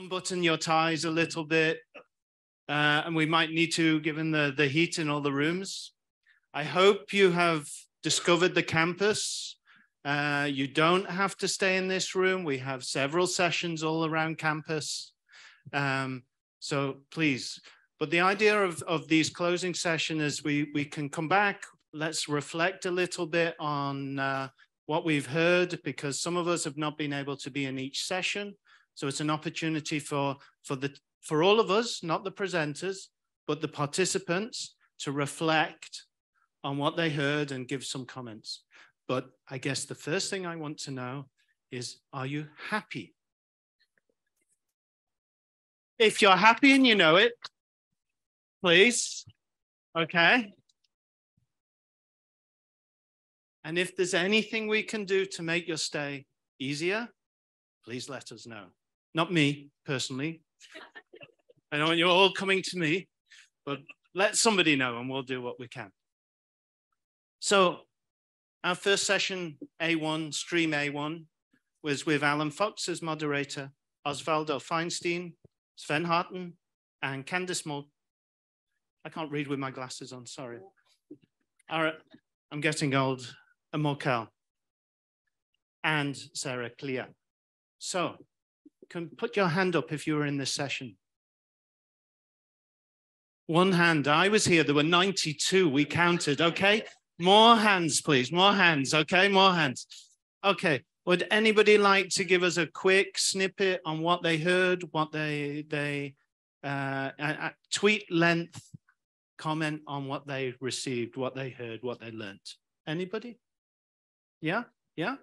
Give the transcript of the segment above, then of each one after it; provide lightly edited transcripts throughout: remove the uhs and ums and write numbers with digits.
unbutton your ties a little bit. And we might need to, given the heat in all the rooms. I hope you have discovered the campus. You don't have to stay in this room. We have several sessions all around campus. So please, but the idea of these closing sessions is we can come back, let's reflect a little bit on what we've heard, because some of us have not been able to be in each session. So it's an opportunity for all of us, not the presenters, but the participants to reflect on what they heard and give some comments. But I guess the first thing I want to know is, are you happy? If you're happy and you know it, please, okay? And if there's anything we can do to make your stay easier, please let us know. Not me, personally. I know you're all coming to me, but let somebody know and we'll do what we can. So our first session, A1, Stream A1, was with Alan Fox as moderator, Osvaldo Feinstein, Sven Harten, and Candice Moore. I can't read with my glasses on, sorry. All right, I'm getting old. And Morkel, and Sarah Clea. So, you can put your hand up if you were in this session. One hand, I was here, there were 92, we counted, okay? More hands, please, more hands, okay, more hands. Okay, would anybody like to give us a quick snippet on what they heard, what they tweet length comment on what they received, what they heard, what they learned? Anybody? Yeah, yeah,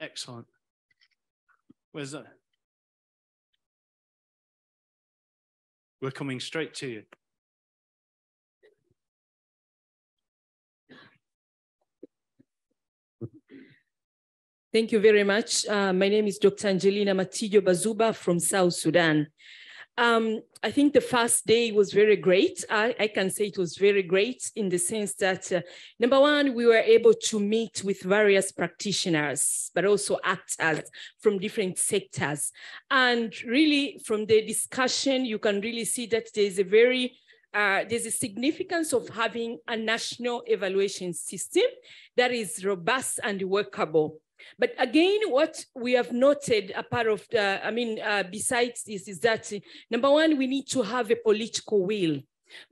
excellent. Where's that? We're coming straight to you. Thank you very much. My name is Dr. Angelina Matillo Bazuba from South Sudan. I think the first day was very great. I can say it was very great in the sense that, number one, we were able to meet with various practitioners, but also actors from different sectors. And really, from the discussion, you can really see that there's a significance of having a national evaluation system that is robust and workable. But again, what we have noted, a part of besides this, is that number one, we need to have a political will.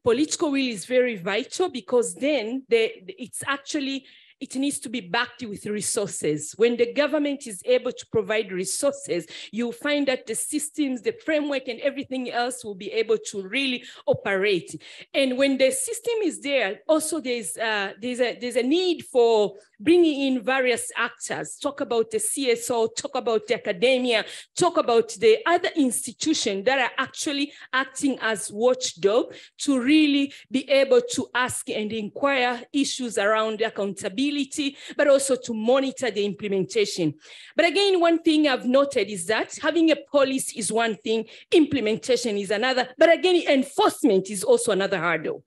Political will is very vital, because then it needs to be backed with resources. When the government is able to provide resources, you'll find that the systems, the framework, and everything else will be able to really operate. And when the system is there, also there's a need for bringing in various actors. Talk about the CSO, talk about the academia, talk about the other institutions that are actually acting as watchdog to really be able to ask and inquire issues around accountability, but also to monitor the implementation. But again, one thing I've noted is that having a policy is one thing, implementation is another, but again, enforcement is also another hurdle.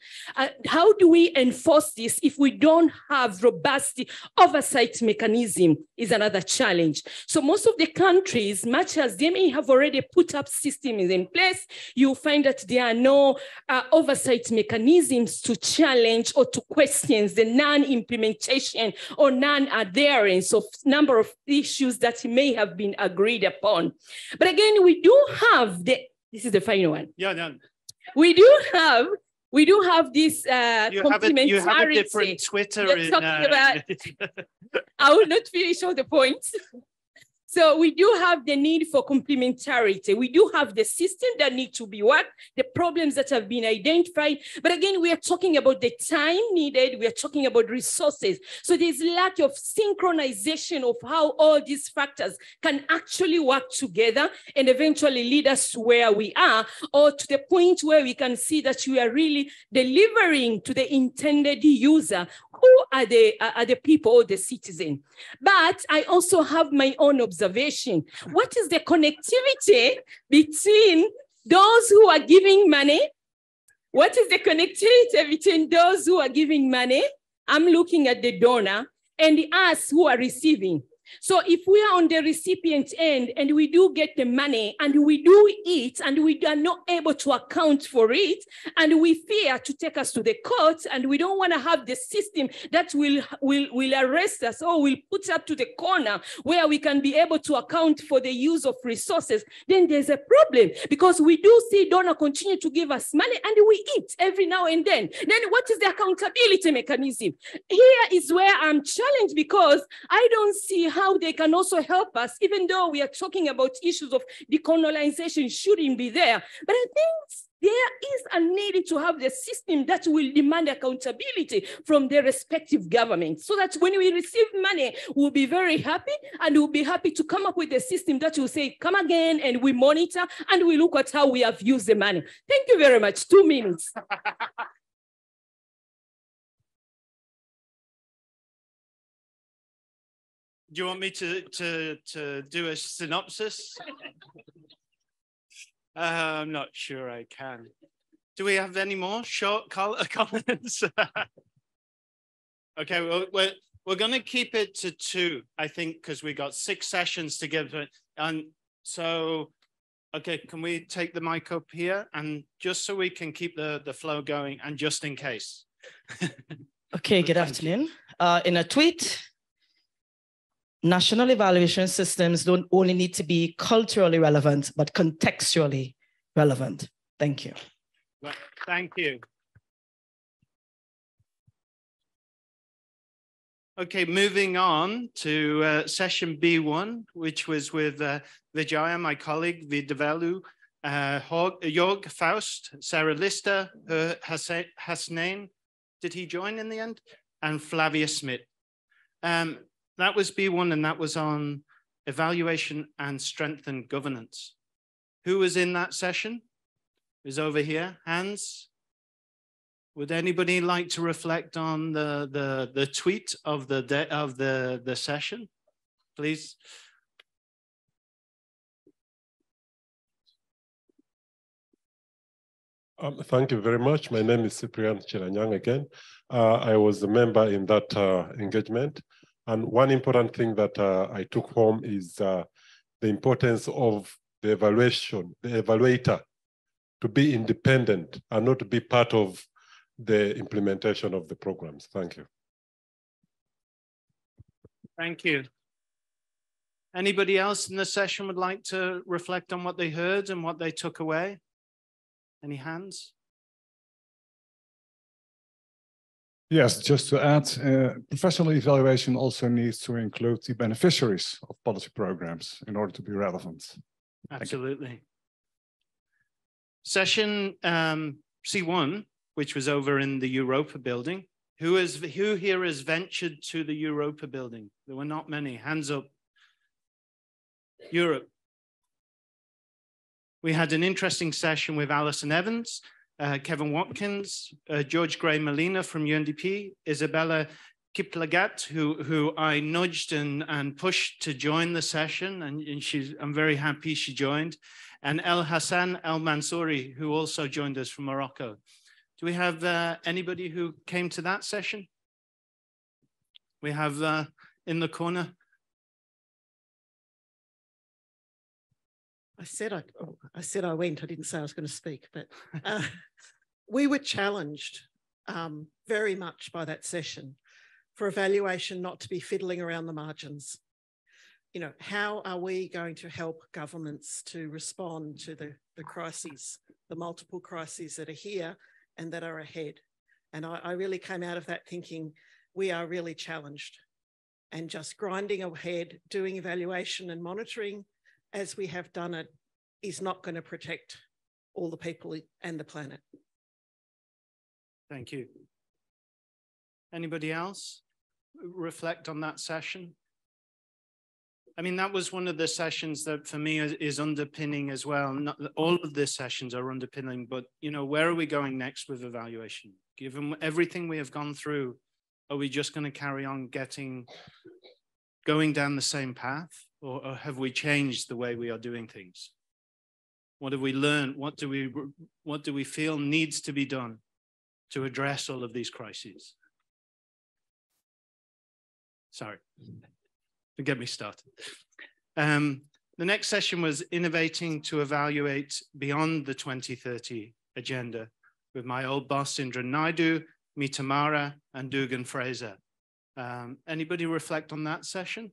How do we enforce this if we don't have robust oversight mechanism is another challenge. So most of the countries, much as they may have already put up systems in place, you find that there are no oversight mechanisms to challenge or to question the non-implementation or non-adherence of number of issues that may have been agreed upon. But again, we do have this is the final one. Yeah, no. We do have this complementarity. You have a different Twitter. I will not finish all the points. So we do have the need for complementarity. We do have the system that need to be worked, the problems that have been identified. But again, we are talking about the time needed. We are talking about resources. So there's a lack of synchronization of how all these factors can actually work together and eventually lead us to where we are, or to the point where we can see that we are really delivering to the intended user, who are the people or the citizen. But I also have my own observation. What is the connectivity between those who are giving money? What is the connectivity between those who are giving money? I'm looking at the donor, and us who are receiving. So if we are on the recipient end and we do get the money and we do it and we are not able to account for it and we fear to take us to the courts and we don't want to have the system that will arrest us or will put up to the corner where we can be able to account for the use of resources, then there's a problem, because we do see donor continue to give us money and we eat every now and then. Then what is the accountability mechanism? Here is where I'm challenged, because I don't see how they can also help us, even though we are talking about issues of decolonization shouldn't be there. But I think there is a need to have the system that will demand accountability from their respective governments, so that when we receive money, we'll be very happy and we'll be happy to come up with a system that will say, come again, and we monitor and we look at how we have used the money. Thank you very much. 2 minutes. Do you want me to do a synopsis? I'm not sure I can. Do we have any more short comments? Okay, we're going to keep it to 2, I think, because we got 6 sessions to give it. And so, okay, can we take the mic up here? And just so we can keep the flow going, and just in case. Okay, good afternoon. In a tweet, national evaluation systems don't only need to be culturally relevant, but contextually relevant. Thank you. Well, thank you. Okay, moving on to session B1, which was with Vijaya, my colleague, Vidavalu, Jorg Faust, Sarah Lister, Hasnain, did he join in the end? And Flavia Smith. That was B1, and that was on evaluation and strengthened governance. Who was in that session? Is over here. Hands? Would anybody like to reflect on the tweet of the session, please? Thank you very much. My name is Cyprian Chiranyang again. I was a member in that engagement. And one important thing that I took home is the importance of the evaluator to be independent and not to be part of the implementation of the programs. Thank you. Thank you. Anybody else in the session would like to reflect on what they heard and what they took away? Any hands? Yes, just to add, professional evaluation also needs to include the beneficiaries of policy programs in order to be relevant. Absolutely. Session C1, which was over in the Europa building. Who here has ventured to the Europa building? There were not many. Hands up. Europe. We had an interesting session with Alison Evans, Kevin Watkins, George Gray Molina from UNDP, Isabella Kiplagat, who I nudged and pushed to join the session, and I'm very happy she joined, and El Hassan El Mansouri, who also joined us from Morocco. Do we have anybody who came to that session? We have in the corner. I said I went. I didn't say I was going to speak, but we were challenged very much by that session for evaluation not to be fiddling around the margins. You know, how are we going to help governments to respond to the crises, the multiple crises that are here and that are ahead? And I really came out of that thinking we are really challenged, and just grinding ahead, doing evaluation and monitoring as we have done it is not going to protect all the people and the planet. Thank you. Anybody else reflect on that session? I mean, that was one of the sessions that for me is underpinning as well. Not all of the sessions are underpinning, but you know, where are we going next with evaluation? Given everything we have gone through, are we just going to carry on going down the same path, or have we changed the way we are doing things? What have we learned? What do we feel needs to be done to address all of these crises? Sorry. get me started. The next session was innovating to evaluate beyond the 2030 agenda with my old boss, Indra Naidu, Mita Mara, and Dugan Fraser. Anybody reflect on that session?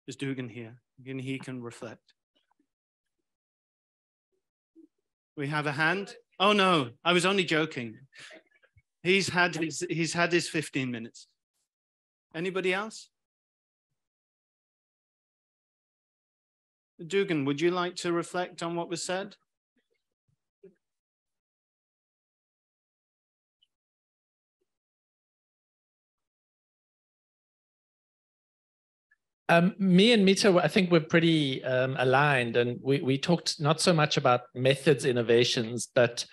Is Dugan here? He can reflect. We have a hand. Oh no, I was only joking. He's had his 15 minutes. Anybody else? Dugan, would you like to reflect on what was said? Me and Mita, I think we're pretty aligned, and we talked not so much about methods innovations, but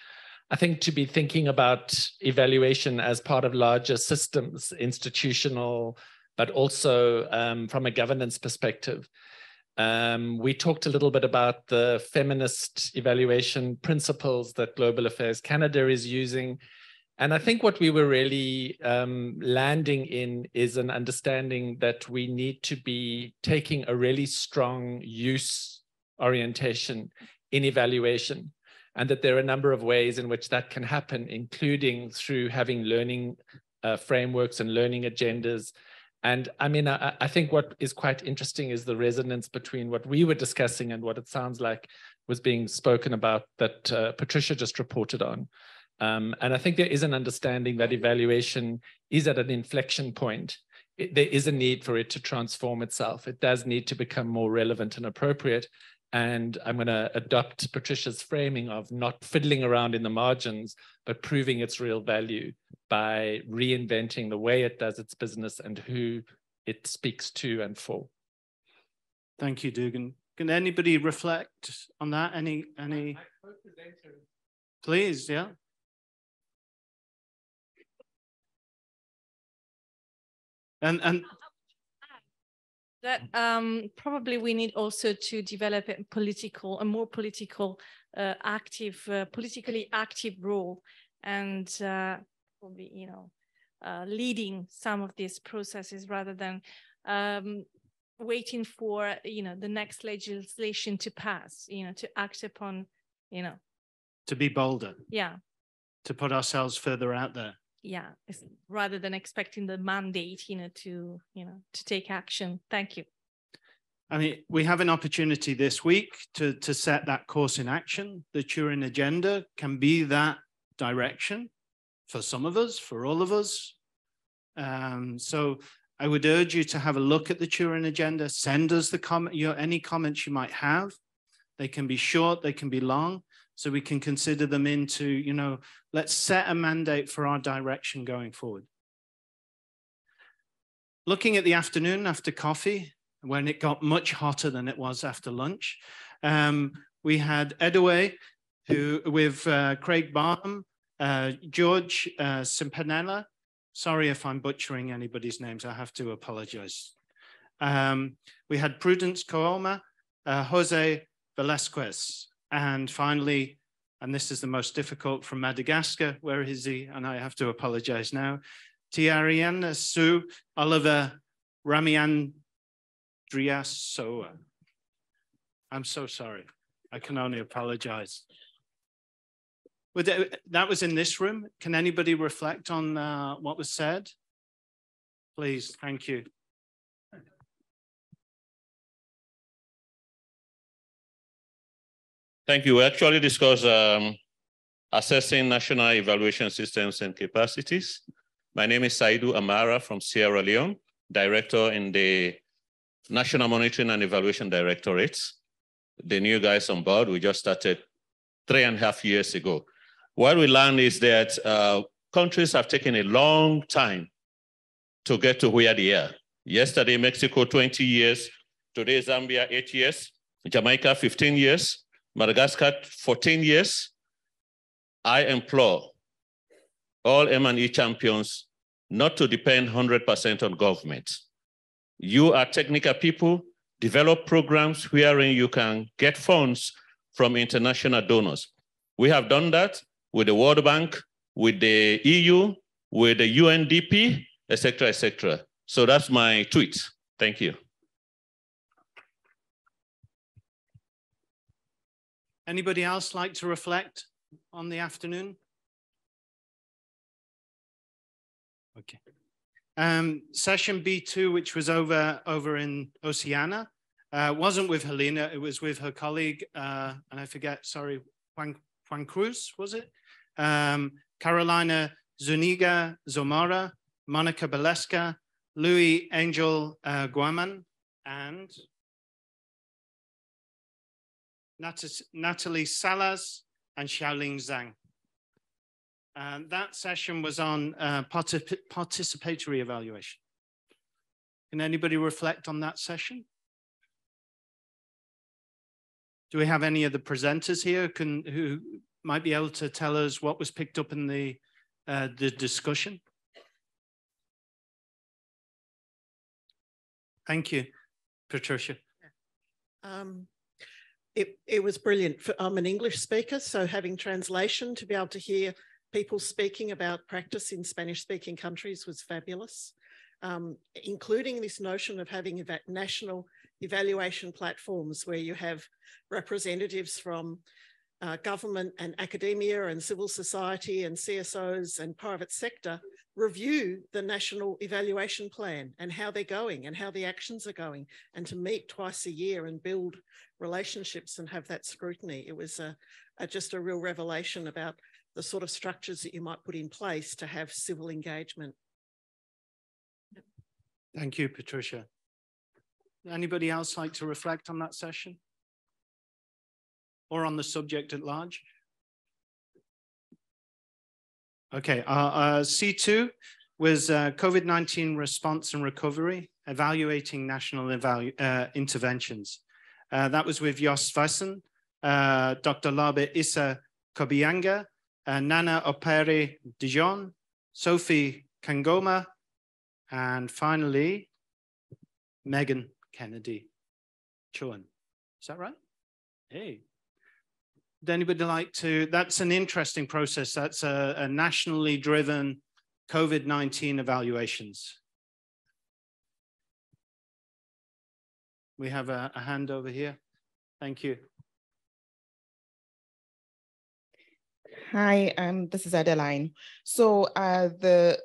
I think to be thinking about evaluation as part of larger systems, institutional, but also from a governance perspective. We talked a little bit about the feminist evaluation principles that Global Affairs Canada is using. And I think what we were really landing in is an understanding that we need to be taking a really strong use orientation in evaluation, and that there are a number of ways in which that can happen, including through having learning frameworks and learning agendas. And I mean, I think what is quite interesting is the resonance between what we were discussing and what it sounds like was being spoken about that Patricia just reported on. And I think there is an understanding that evaluation is at an inflection point. There is a need for it to transform itself. It does need to become more relevant and appropriate. And I'm going to adopt Patricia's framing of not fiddling around in the margins, but proving its real value by reinventing the way it does its business and who it speaks to and for. Thank you, Dugan. Can anybody reflect on that? Any? Please, yeah. And that probably we need also to develop a more political, politically active role, and probably, leading some of these processes rather than waiting for, the next legislation to pass, to act upon, to be bolder. Yeah. To put ourselves further out there. Yeah, rather than expecting the mandate, to take action. Thank you. I mean, we have an opportunity this week to set that course in action. The Turin Agenda can be that direction for some of us, for all of us. So I would urge you to have a look at the Turin Agenda. Send us any comments you might have. They can be short, they can be long. So we can consider them into, let's set a mandate for our direction going forward. Looking at the afternoon after coffee, when it got much hotter than it was after lunch, we had Edaway, with Craig Barham, George Simpanella. Sorry if I'm butchering anybody's names, I have to apologize. We had Prudence Cooma, Jose Velasquez. And finally, and this is the most difficult, from Madagascar, where is he? And I have to apologize now. Tiariana Su Oliver Ramiandriasoa. I'm so sorry. I can only apologize. That was in this room. Can anybody reflect on what was said? Please, thank you. Thank you. We actually discussed assessing national evaluation systems and capacities. My name is Saidu Amara from Sierra Leone, director in the National Monitoring and Evaluation Directorate. The new guys on board, we just started 3.5 years ago. What we learned is that countries have taken a long time to get to where they are. Yesterday, Mexico, 20 years. Today, Zambia, 8 years. Jamaica, 15 years. Madagascar, 14 years. I implore all M&E champions not to depend 100% on government. You are technical people, develop programs wherein you can get funds from international donors. We have done that with the World Bank, with the EU, with the UNDP, etc., etc. So that's my tweet. Thank you. Anybody else like to reflect on the afternoon? Okay. Session B2, which was over in Oceania, wasn't with Helena, it was with her colleague, and I forget, sorry, Juan Cruz, was it? Carolina Zuniga Zomara, Monica Beleska, Louis Angel Guaman, and Natalie Salas and Xiaoling Zhang. That session was on participatory evaluation. Can anybody reflect on that session? Do we have any of the presenters here who might be able to tell us what was picked up in the discussion? Thank you, Patricia. It was brilliant. I'm an English speaker, so having translation to be able to hear people speaking about practice in Spanish-speaking countries was fabulous, including this notion of having national evaluation platforms where you have representatives from government and academia and civil society and CSOs and private sector review the national evaluation plan and how they're going and how the actions are going, and to meet twice a year and build relationships and have that scrutiny. It was just a real revelation about the sort of structures that you might put in place to have civil engagement. Thank you, Patricia. Anybody else like to reflect on that session? Or on the subject at large? Okay, C2 was COVID-19 response and recovery, evaluating national interventions. That was with Jos Vassen, Dr. Labe Issa Kobianga, Nana Opere Dijon, Sophie Kangoma, and finally, Megan Kennedy Chuan. Is that right? Hey. Would anybody like to, that's an interesting process. That's a nationally driven COVID-19 evaluations. We have a hand over here. Thank you. Hi, this is Adeline. So the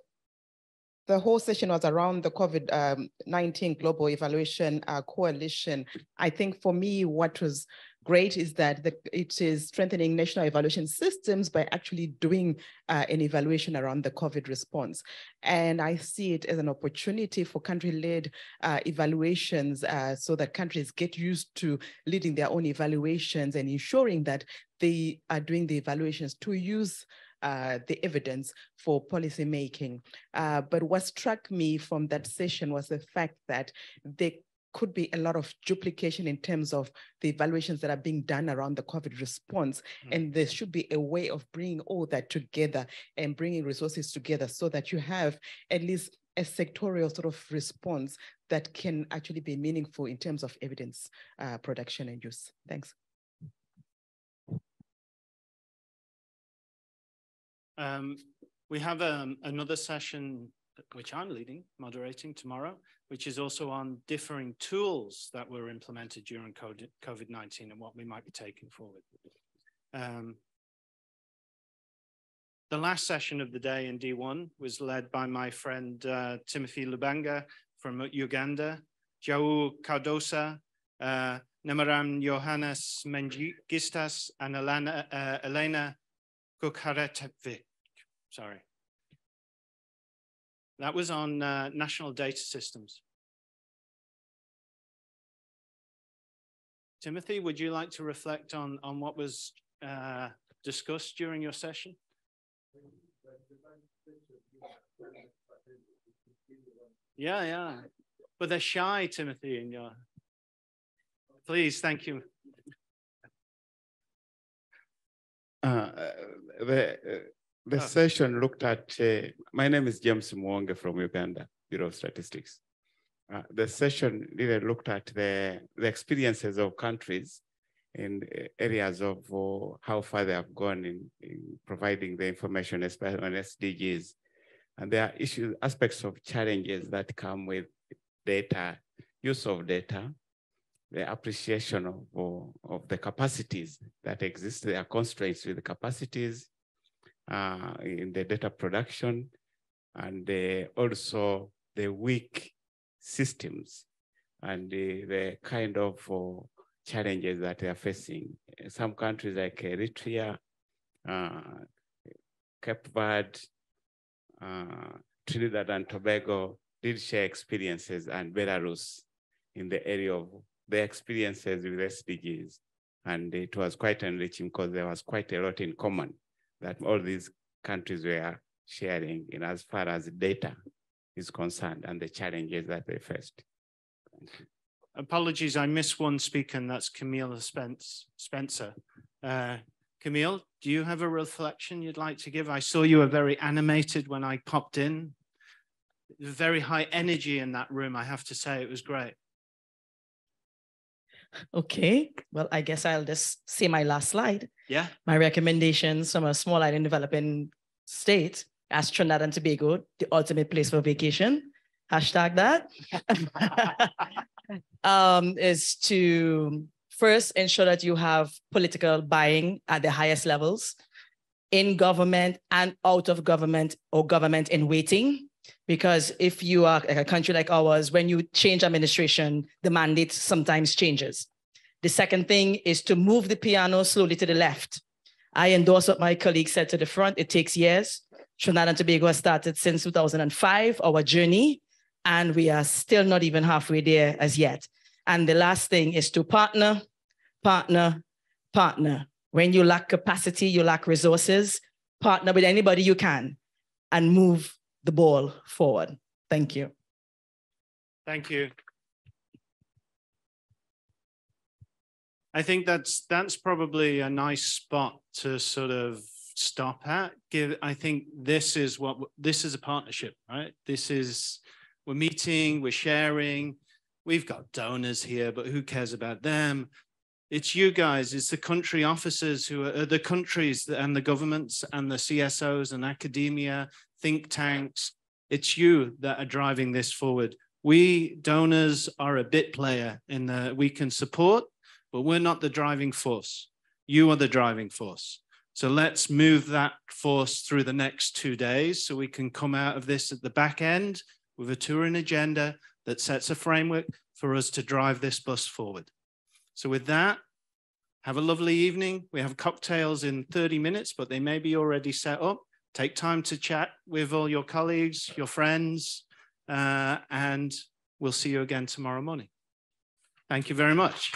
whole session was around the COVID-19 Global Evaluation Coalition. I think for me, what was great is that it is strengthening national evaluation systems by actually doing an evaluation around the COVID response. And I see it as an opportunity for country-led evaluations so that countries get used to leading their own evaluations and ensuring that they are doing the evaluations to use the evidence for policy making. But what struck me from that session was the fact that there could be a lot of duplication in terms of the evaluations that are being done around the COVID response. And there should be a way of bringing all that together and bringing resources together so that you have at least a sectorial sort of response that can actually be meaningful in terms of evidence production and use. Thanks. We have another session which I'm leading, moderating tomorrow, which is also on differing tools that were implemented during COVID-19 and what we might be taking forward. The last session of the day in D1 was led by my friend Timothy Lubanga from Uganda, Jau Cardosa, Namaram Johannes Mengistas, and Elena Kukharetevic. Sorry. That was on national data systems. Timothy, would you like to reflect on what was discussed during your session? Yeah. But they're shy, Timothy, in your... Please, thank you. The session looked at, my name is James Mwonge from Uganda, Bureau of Statistics. The session really looked at the experiences of countries in areas of how far they have gone in providing the information, especially on SDGs. And there are issues, aspects of challenges that come with data, use of data, the appreciation of the capacities that exist. There are constraints with the capacities in the data production, and also the weak systems and the kind of challenges that they are facing. Some countries like Eritrea, Cape Verde, Trinidad and Tobago did share experiences, and Belarus in the area of their experiences with SDGs. And it was quite enriching because there was quite a lot in common that all these countries were sharing in as far as data is concerned and the challenges that they faced. Apologies, I missed one speaker, and that's Camille Spencer. Camille, do you have a reflection you'd like to give? I saw you were very animated when I popped in. Very high energy in that room, I have to say. It was great. Okay, well, I guess I'll just say my last slide. Yeah. My recommendations from a small island developing state as Trinidad and Tobago, the ultimate place for vacation. Hashtag that. Is to first ensure that you have political buying at the highest levels in government and out of government or government in waiting. Because if you are a country like ours, when you change administration, the mandate sometimes changes. The second thing is to move the piano slowly to the left. I endorse what my colleague said to the front. It takes years. Trinidad and Tobago has started since 2005, our journey, and we are still not even halfway there as yet. And the last thing is to partner, partner, partner. When you lack capacity, you lack resources, partner with anybody you can and move the ball forward. Thank you. Thank you. I think that's probably a nice spot to sort of stop at. I think this is a partnership, right? We're meeting, we're sharing. We've got donors here, but who cares about them? It's you guys, it's the country officers who are the countries and the governments and the CSOs and academia, think tanks. It's you that are driving this forward. We donors are a bit player we can support, but we're not the driving force. You are the driving force. So let's move that force through the next 2 days so we can come out of this at the back end with a touring agenda that sets a framework for us to drive this bus forward. So with that, have a lovely evening. We have cocktails in 30 minutes, but they may be already set up. Take time to chat with all your colleagues, your friends, and we'll see you again tomorrow morning. Thank you very much.